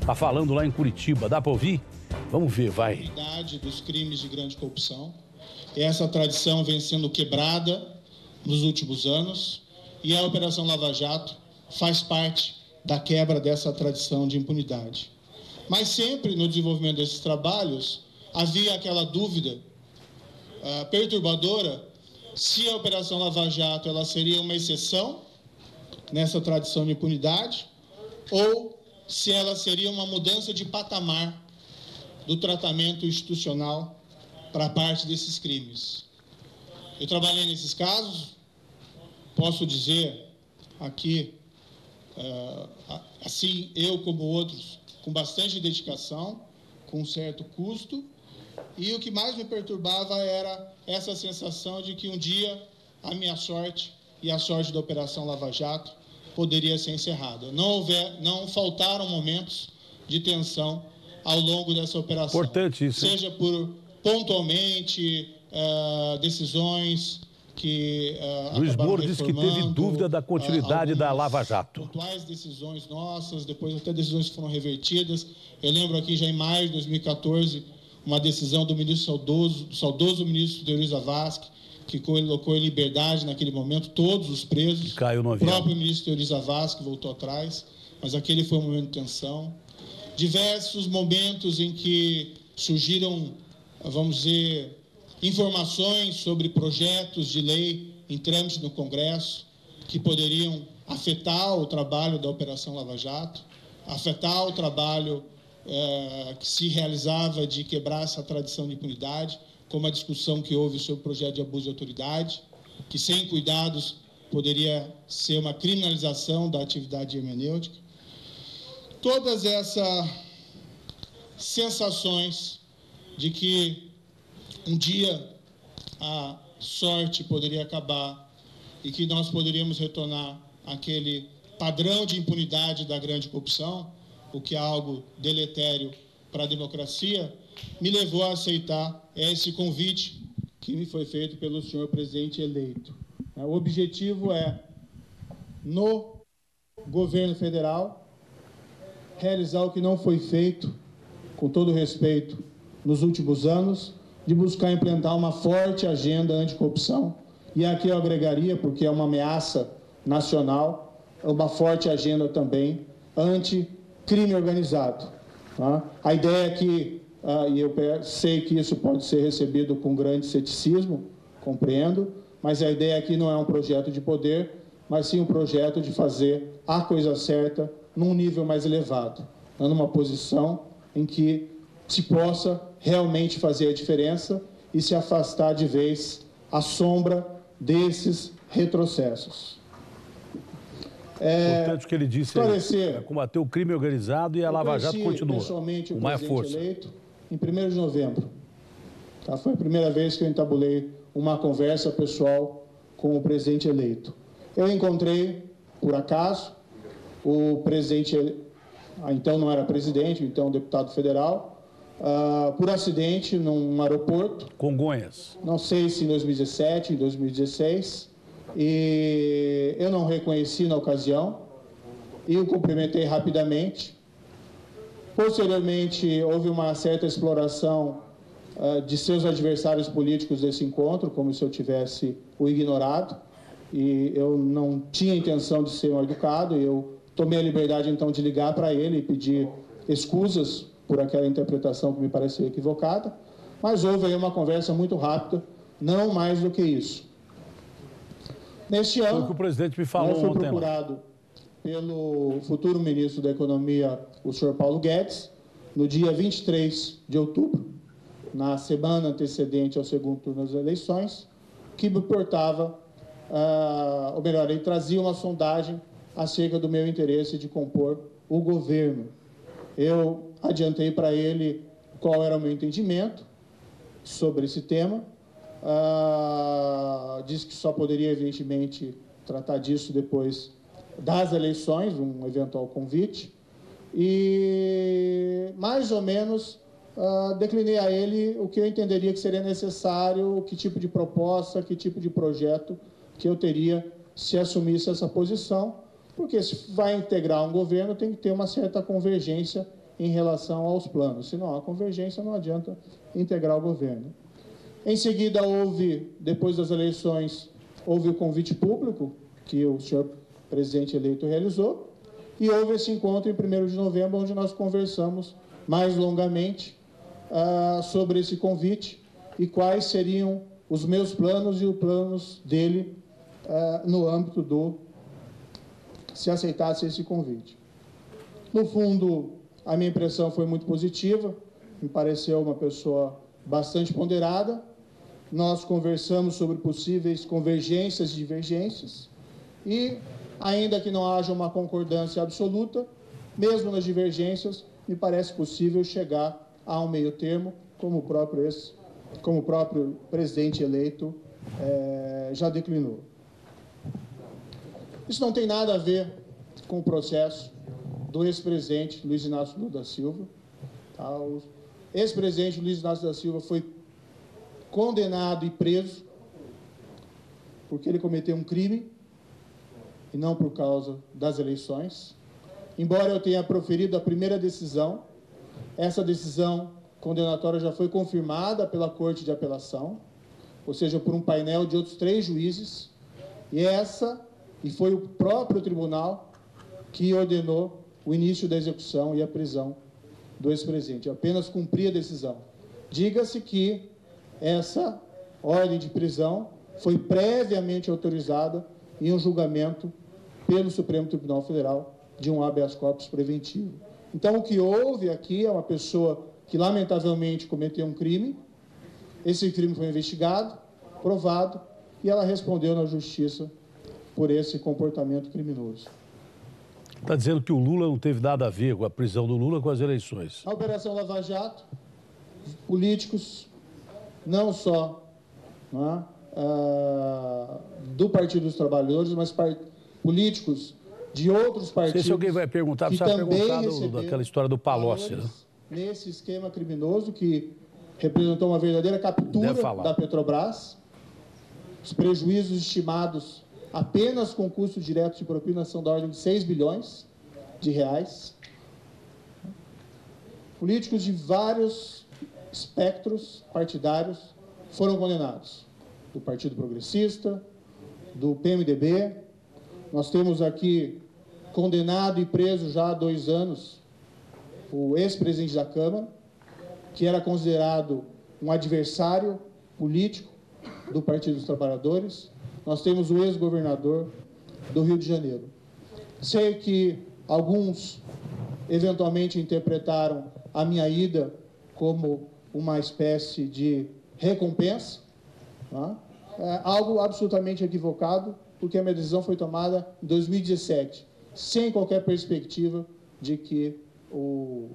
Tá falando lá em Curitiba. Dá para ouvir? Vamos ver, vai. Dos crimes de grande corrupção. Essa tradição vem sendo quebrada nos últimos anos e a Operação Lava Jato faz parte da quebra dessa tradição de impunidade. Mas sempre no desenvolvimento desses trabalhos havia aquela dúvida perturbadora se a Operação Lava Jato ela seria uma exceção nessa tradição de impunidade ou se ela seria uma mudança de patamar do tratamento institucional para parte desses crimes. Eu trabalhei nesses casos, posso dizer aqui, assim eu como outros, com bastante dedicação, com um certo custo, e o que mais me perturbava era essa sensação de que um dia a minha sorte e a sorte da Operação Lava Jato poderia ser encerrada. Não faltaram momentos de tensão ao longo dessa operação. Importante isso, hein? Seja por pontualmente decisões que Luiz Moro disse que teve dúvida da continuidade da Lava Jato. Pontuais decisões nossas, depois até decisões que foram revertidas. Eu lembro aqui já em maio de 2014 uma decisão do saudoso ministro Teori Zavascki, que colocou em liberdade naquele momento todos os presos. Caiu no avião. O próprio ministro Teori Zavascki voltou atrás, mas aquele foi um momento de tensão. Diversos momentos em que surgiram, vamos dizer, informações sobre projetos de lei em trâmite no Congresso que poderiam afetar o trabalho da Operação Lava Jato, afetar o trabalho que se realizava de quebrar essa tradição de impunidade, como a discussão que houve sobre o projeto de abuso de autoridade, que sem cuidados poderia ser uma criminalização da atividade hermenêutica. Todas essas sensações de que um dia a sorte poderia acabar e que nós poderíamos retornar àquele padrão de impunidade da grande corrupção, o que é algo deletério para a democracia, me levou a aceitar esse convite que me foi feito pelo senhor presidente eleito. O objetivo é, no governo federal, realizar o que não foi feito, com todo respeito, nos últimos anos, de buscar implantar uma forte agenda anticorrupção. E aqui eu agregaria, porque é uma ameaça nacional, uma forte agenda também anti-crime organizado. Tá? A ideia é que, e eu sei que isso pode ser recebido com grande ceticismo, compreendo, mas a ideia aqui não é um projeto de poder, mas sim um projeto de fazer a coisa certa num nível mais elevado, numa posição em que se possa realmente fazer a diferença e se afastar de vez a sombra desses retrocessos. Portanto, o que ele disse é combater o crime organizado e a Lava Jato continua. Pessoalmente, com mais força. Eleito, em 1º de novembro. Tá? Foi a primeira vez que eu entabulei uma conversa pessoal com o presidente eleito. Eu encontrei, por acaso, o presidente, então não era presidente, então deputado federal, por acidente num aeroporto. Congonhas. Não sei se em 2017, em 2016, e eu não reconheci na ocasião e o cumprimentei rapidamente. Posteriormente, houve uma certa exploração de seus adversários políticos desse encontro, como se eu tivesse o ignorado, e eu não tinha intenção de ser mal educado, e eu tomei a liberdade, então, de ligar para ele e pedir escusas por aquela interpretação que me pareceu equivocada, mas houve aí uma conversa muito rápida, não mais do que isso. Neste ano, que o presidente me falou eu fui ontem, procurado pelo futuro ministro da Economia, o senhor Paulo Guedes, no dia 23 de outubro, na semana antecedente ao segundo turno das eleições, que me portava, ou melhor, ele trazia uma sondagem acerca do meu interesse de compor o governo. Eu adiantei para ele qual era o meu entendimento sobre esse tema, disse que só poderia, evidentemente, tratar disso depois das eleições, um eventual convite, e mais ou menos declinei a ele o que eu entenderia que seria necessário, que tipo de proposta, que tipo de projeto que eu teria se assumisse essa posição, porque se vai integrar um governo tem que ter uma certa convergência em relação aos planos. Se não há convergência, não adianta integrar o governo. Em seguida, depois das eleições, houve o convite público que o senhor presidente eleito realizou, e houve esse encontro em 1º de novembro, onde nós conversamos mais longamente sobre esse convite e quais seriam os meus planos e os planos dele no âmbito se aceitasse esse convite. No fundo, a minha impressão foi muito positiva, me pareceu uma pessoa bastante ponderada. Nós conversamos sobre possíveis convergências e divergências e, ainda que não haja uma concordância absoluta, mesmo nas divergências, me parece possível chegar a um meio termo, como o próprio presidente eleito já declinou. Isso não tem nada a ver com o processo do ex-presidente Luiz Inácio Lula da Silva. O ex-presidente Luiz Inácio da Silva foi condenado e preso porque ele cometeu um crime e não por causa das eleições. Embora eu tenha proferido a primeira decisão, essa decisão condenatória já foi confirmada pela Corte de Apelação, ou seja, por um painel de outros 3 juízes, e foi o próprio tribunal que ordenou o início da execução e a prisão do ex-presidente. Eu apenas cumpri a decisão. Diga-se que essa ordem de prisão foi previamente autorizada em um julgamento pelo Supremo Tribunal Federal de um habeas corpus preventivo. Então, o que houve aqui é uma pessoa que, lamentavelmente, cometeu um crime. Esse crime foi investigado, provado, e ela respondeu na justiça por esse comportamento criminoso. Está dizendo que o Lula não teve nada a ver com a prisão do Lula com as eleições. A Operação Lava Jato, políticos, não só do Partido dos Trabalhadores, mas políticos de outros partidos. Se alguém vai perguntar, precisa perguntar daquela história do Palocci, né? Nesse esquema criminoso que representou uma verdadeira captura da Petrobras, os prejuízos estimados apenas com custo direto de propina são da ordem de 6 bilhões de reais. Políticos de vários espectros partidários foram condenados. Do Partido Progressista, do PMDB. Nós temos aqui condenado e preso já há 2 anos o ex-presidente da Câmara, que era considerado um adversário político do Partido dos Trabalhadores. Nós temos o ex-governador do Rio de Janeiro. Sei que alguns eventualmente interpretaram a minha ida como uma espécie de recompensa, algo absolutamente equivocado, porque a minha decisão foi tomada em 2017, sem qualquer perspectiva de que o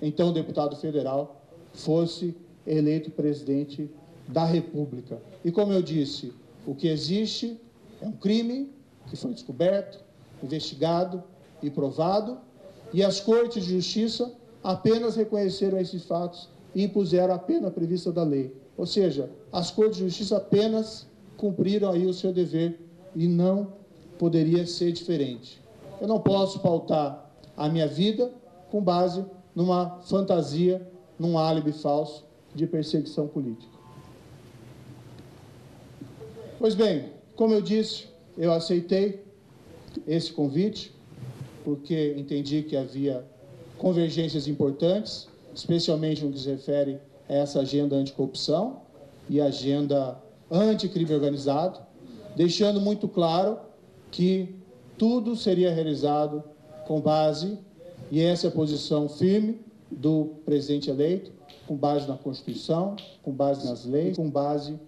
então deputado federal fosse eleito presidente da República. E como eu disse, o que existe é um crime que foi descoberto, investigado e provado, e as Cortes de Justiça apenas reconheceram esses fatos e impuseram a pena prevista da lei. Ou seja, as Cortes de Justiça apenas cumpriram aí o seu dever e não poderia ser diferente. Eu não posso pautar a minha vida com base numa fantasia, num álibi falso de perseguição política. Pois bem, como eu disse, eu aceitei esse convite, porque entendi que havia convergências importantes, especialmente no que se refere a essa agenda anticorrupção e agenda anticrime organizado, deixando muito claro que tudo seria realizado com base, e essa é a posição firme do presidente eleito, com base na Constituição, com base nas leis, com base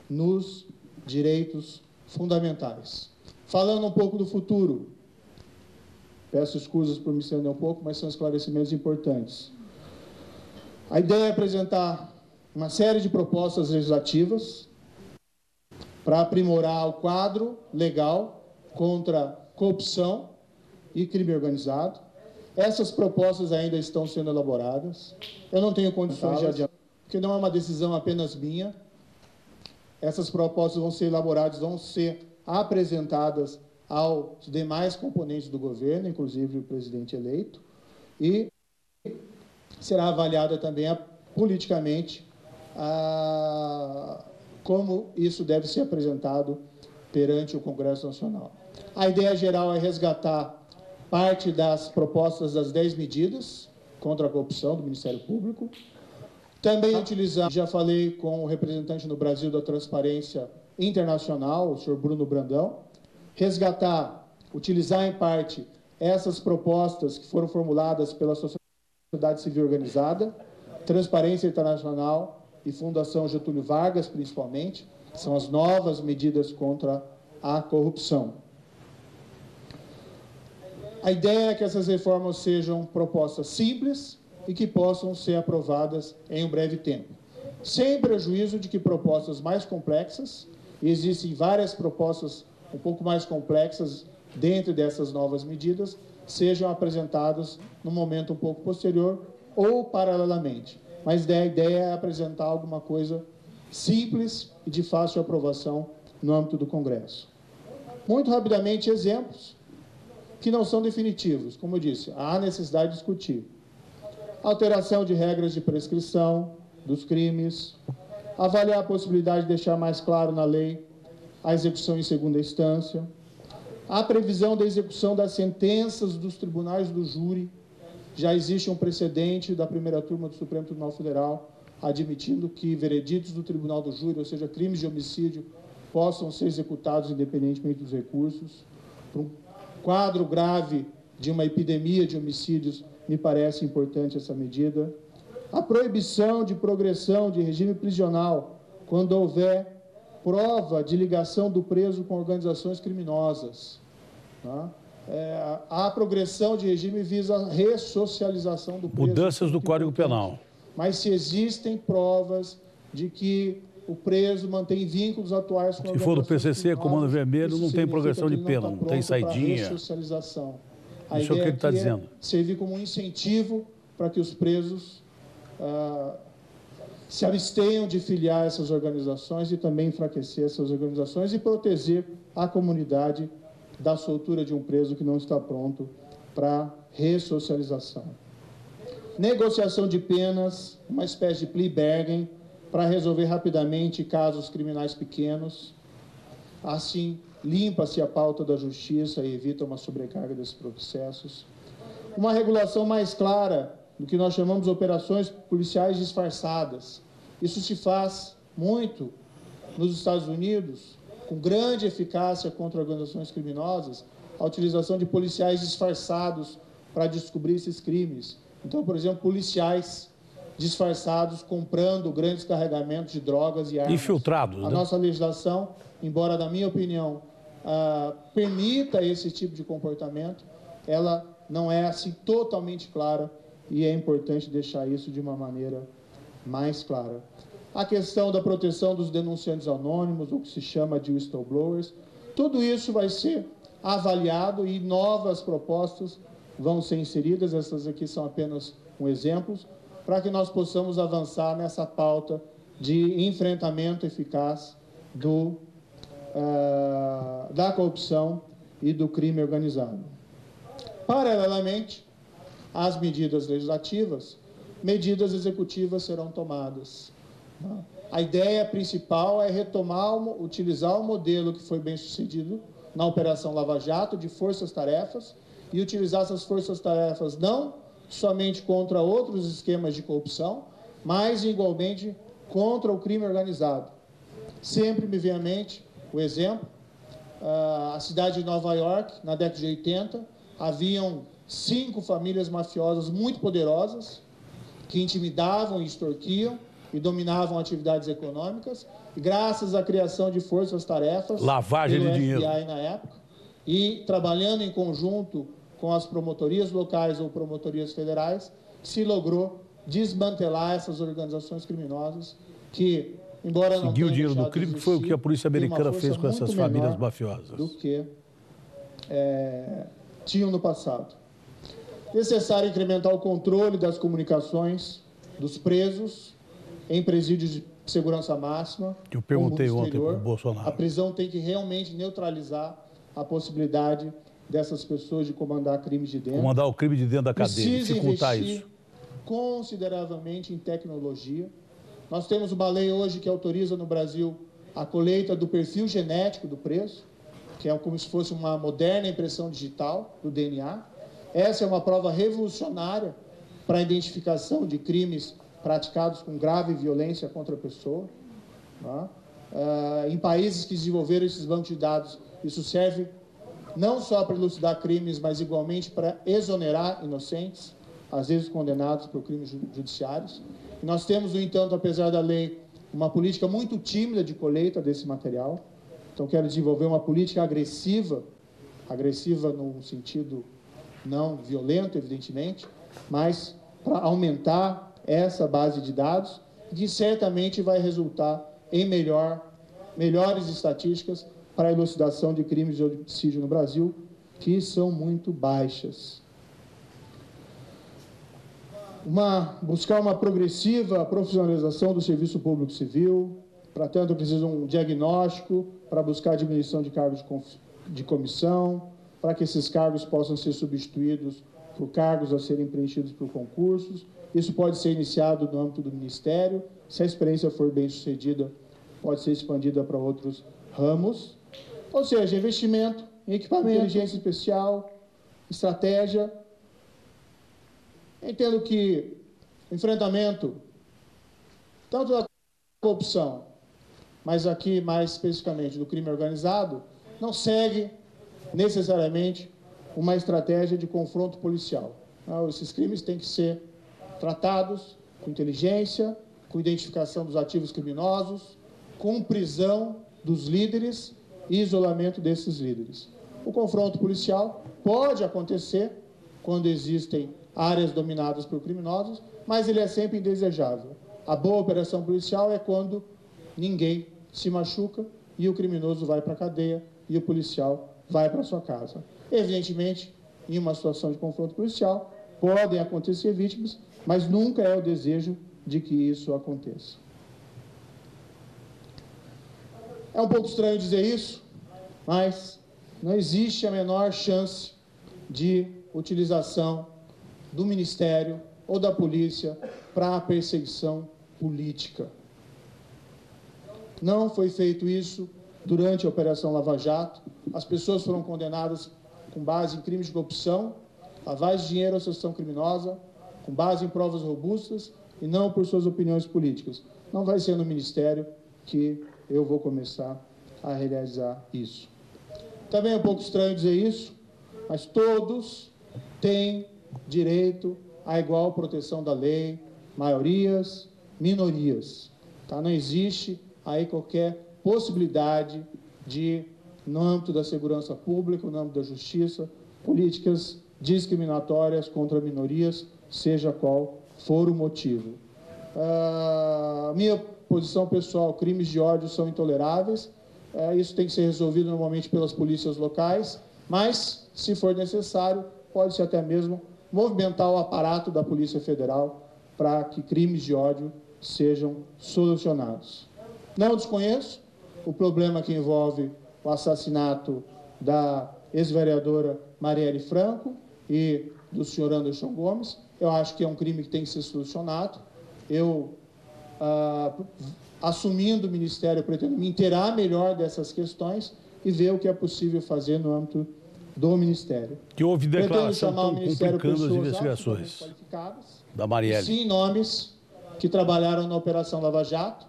nos direitos fundamentais. Falando um pouco do futuro, peço escusas por me estender um pouco, mas são esclarecimentos importantes. A ideia é apresentar uma série de propostas legislativas para aprimorar o quadro legal contra corrupção e crime organizado. Essas propostas ainda estão sendo elaboradas. Eu não tenho condições de adiantar, porque não é uma decisão apenas minha. Essas propostas vão ser elaboradas, vão ser apresentadas aos demais componentes do governo, inclusive o presidente eleito, e será avaliada também politicamente como isso deve ser apresentado perante o Congresso Nacional. A ideia geral é resgatar parte das propostas das 10 medidas contra a corrupção do Ministério Público. Também utilizar, já falei com o representante no Brasil da Transparência Internacional, o senhor Bruno Brandão, resgatar, utilizar em parte essas propostas que foram formuladas pela sociedade civil organizada, Transparência Internacional e Fundação Getúlio Vargas, principalmente, que são as novas medidas contra a corrupção. A ideia é que essas reformas sejam propostas simples e que possam ser aprovadas em um breve tempo, sem prejuízo de que propostas mais complexas, e existem várias propostas um pouco mais complexas dentro dessas novas medidas, sejam apresentadas no momento um pouco posterior ou paralelamente. Mas a ideia é apresentar alguma coisa simples e de fácil aprovação no âmbito do Congresso. Muito rapidamente, exemplos que não são definitivos. Como eu disse, há necessidade de discutir. Alteração de regras de prescrição dos crimes, avaliar a possibilidade de deixar mais claro na lei a execução em segunda instância, a previsão da execução das sentenças dos tribunais do júri. Já existe um precedente da primeira turma do Supremo Tribunal Federal admitindo que vereditos do Tribunal do Júri, ou seja, crimes de homicídio, possam ser executados independentemente dos recursos. Para um quadro grave de uma epidemia de homicídios, me parece importante essa medida. A proibição de progressão de regime prisional quando houver prova de ligação do preso com organizações criminosas. Tá? A progressão de regime visa a ressocialização do preso. Mudanças do Código Penal. Mas se existem provas de que o preso mantém vínculos atuais com se for do PCC, Comando Vermelho, não tem progressão de pena, não tem saidinha. Ressocialização. Isso é o que ele está dizendo. Servir como um incentivo para que os presos se abstenham de filiar essas organizações e também enfraquecer essas organizações e proteger a comunidade da soltura de um preso que não está pronto para ressocialização. Negociação de penas, uma espécie de plea bargain, para resolver rapidamente casos criminais pequenos. Assim, limpa-se a pauta da justiça e evita uma sobrecarga desses processos. Uma regulação mais clara do que nós chamamos de operações policiais disfarçadas. Isso se faz muito nos Estados Unidos, com grande eficácia contra organizações criminosas, a utilização de policiais disfarçados para descobrir esses crimes. Então, por exemplo, policiais disfarçados comprando grandes carregamentos de drogas e armas. Infiltrados, né? A nossa legislação, embora, na minha opinião, permita esse tipo de comportamento, ela não é assim totalmente clara e é importante deixar isso de uma maneira mais clara. A questão da proteção dos denunciantes anônimos, o que se chama de whistleblowers, tudo isso vai ser avaliado e novas propostas vão ser inseridas, essas aqui são apenas um exemplo, para que nós possamos avançar nessa pauta de enfrentamento eficaz da corrupção e do crime organizado. Paralelamente às medidas legislativas, medidas executivas serão tomadas. A ideia principal é utilizar o modelo que foi bem sucedido na Operação Lava Jato, de forças-tarefas, e utilizar essas forças-tarefas não somente contra outros esquemas de corrupção, mas igualmente contra o crime organizado. Sempre me vem à mente o exemplo, a cidade de Nova York, na década de 80, haviam 5 famílias mafiosas muito poderosas que intimidavam e extorquiam e dominavam atividades econômicas, e graças à criação de forças-tarefas, lavagem de dinheiro, FBI na época, e trabalhando em conjunto com as promotorias locais ou promotorias federais, se logrou desmantelar essas organizações criminosas que, embora não tenham o dinheiro do crime, que foi o que a polícia americana fez com essas famílias mafiosas. Do que tinham no passado. Necessário incrementar o controle das comunicações dos presos em presídios de segurança máxima. Eu perguntei ontem para o Bolsonaro. A prisão tem que realmente neutralizar a possibilidade dessas pessoas de comandar crimes de dentro. Comandar o crime de dentro da cadeia, Precisa dificultar investir isso. consideravelmente em tecnologia. Nós temos o BALEI hoje que autoriza no Brasil a colheita do perfil genético do preso, que é como se fosse uma moderna impressão digital do DNA. Essa é uma prova revolucionária para a identificação de crimes praticados com grave violência contra a pessoa. Tá? Em países que desenvolveram esses bancos de dados, isso serve não só para elucidar crimes, mas igualmente para exonerar inocentes, às vezes condenados por crimes judiciários. E nós temos, no entanto, apesar da lei, uma política muito tímida de colheita desse material. Então, quero desenvolver uma política agressiva no sentido não violento, evidentemente, mas para aumentar essa base de dados, que certamente vai resultar em melhores estatísticas para a elucidação de crimes de homicídio no Brasil, que são muito baixas. Buscar uma progressiva profissionalização do serviço público civil. Para tanto, é preciso um diagnóstico para buscar a diminuição de cargos de comissão, para que esses cargos possam ser substituídos por cargos a serem preenchidos por concursos. Isso pode ser iniciado no âmbito do Ministério. Se a experiência for bem sucedida, pode ser expandida para outros ramos. Ou seja, investimento em equipamento, inteligência especial, estratégia. Entendo que o enfrentamento, tanto da corrupção, mas aqui mais especificamente do crime organizado, não segue necessariamente uma estratégia de confronto policial. Esses crimes têm que ser tratados com inteligência, com identificação dos ativos criminosos, com prisão dos líderes e isolamento desses líderes. O confronto policial pode acontecer quando existem áreas dominadas por criminosos, mas ele é sempre indesejável. A boa operação policial é quando ninguém se machuca e o criminoso vai para a cadeia e o policial vai para sua casa. Evidentemente, em uma situação de confronto policial, podem acontecer vítimas, mas nunca é o desejo de que isso aconteça. É um pouco estranho dizer isso, mas não existe a menor chance de utilização do Ministério ou da polícia para a perseguição política. Não foi feito isso durante a Operação Lava Jato. As pessoas foram condenadas com base em crimes de corrupção, lavagem de dinheiro ou associação criminosa, com base em provas robustas e não por suas opiniões políticas. Não vai ser no Ministério que eu vou começar a realizar isso. Também é um pouco estranho dizer isso, mas todos têm direito à igual proteção da lei, maiorias, minorias. Tá? Não existe aí qualquer possibilidade de, no âmbito da segurança pública, no âmbito da justiça, políticas discriminatórias contra minorias, seja qual for o motivo. Minha posição pessoal, crimes de ódio são intoleráveis, isso tem que ser resolvido normalmente pelas polícias locais, mas, se for necessário, pode-se até mesmo movimentar o aparato da Polícia Federal para que crimes de ódio sejam solucionados. Não desconheço o problema que envolve o assassinato da ex-vereadora Marielle Franco e do senhor Anderson Gomes. Eu acho que é um crime que tem que ser solucionado. Eu, assumindo o Ministério, pretendo me inteirar melhor dessas questões e ver o que é possível fazer no âmbito do Ministério. Que houve declaração tão complicando as investigações da Marielle. Sim, nomes que trabalharam na Operação Lava Jato,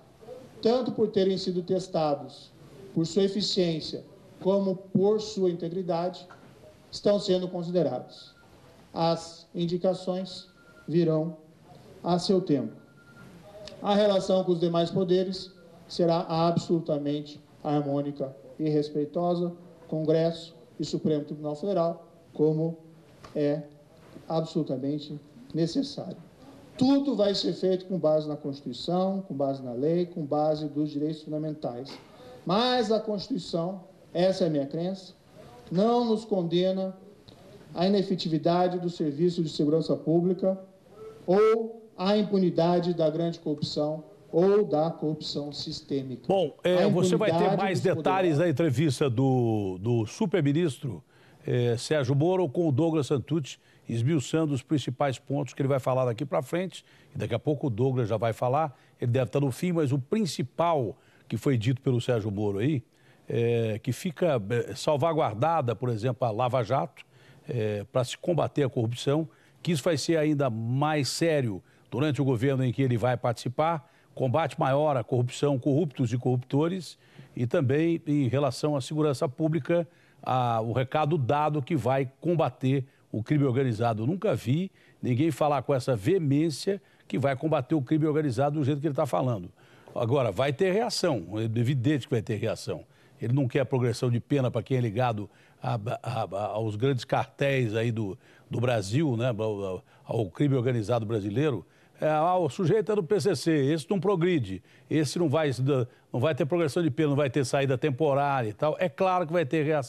tanto por terem sido testados por sua eficiência como por sua integridade, estão sendo considerados. As indicações virão a seu tempo. A relação com os demais poderes será absolutamente harmônica e respeitosa, Congresso e Supremo Tribunal Federal, como é absolutamente necessário. Tudo vai ser feito com base na Constituição, com base na lei, com base dos direitos fundamentais. Mas a Constituição, essa é a minha crença, não nos condena à inefetividade do serviço de segurança pública ou à impunidade da grande corrupção ou da corrupção sistêmica. Bom, você vai ter mais detalhes da entrevista do superministro Sérgio Moro com o Douglas Santucci, esmiuçando os principais pontos que ele vai falar daqui para frente. E daqui a pouco o Douglas já vai falar, ele deve estar no fim, mas o principal que foi dito pelo Sérgio Moro aí, que fica salvaguardada, por exemplo, a Lava Jato, para se combater a corrupção, que isso vai ser ainda mais sério durante o governo em que ele vai participar, combate maior à corrupção, corruptos e corruptores, e também em relação à segurança pública, o recado dado que vai combater o crime organizado. Eu nunca vi ninguém falar com essa veemência que vai combater o crime organizado do jeito que ele está falando. Agora, vai ter reação, é evidente que vai ter reação. Ele não quer progressão de pena para quem é ligado aos grandes cartéis aí do Brasil, né, ao crime organizado brasileiro. O sujeito é do PCC, esse não progride, esse não vai ter progressão de pena, não vai ter saída temporária e tal. É claro que vai ter reação.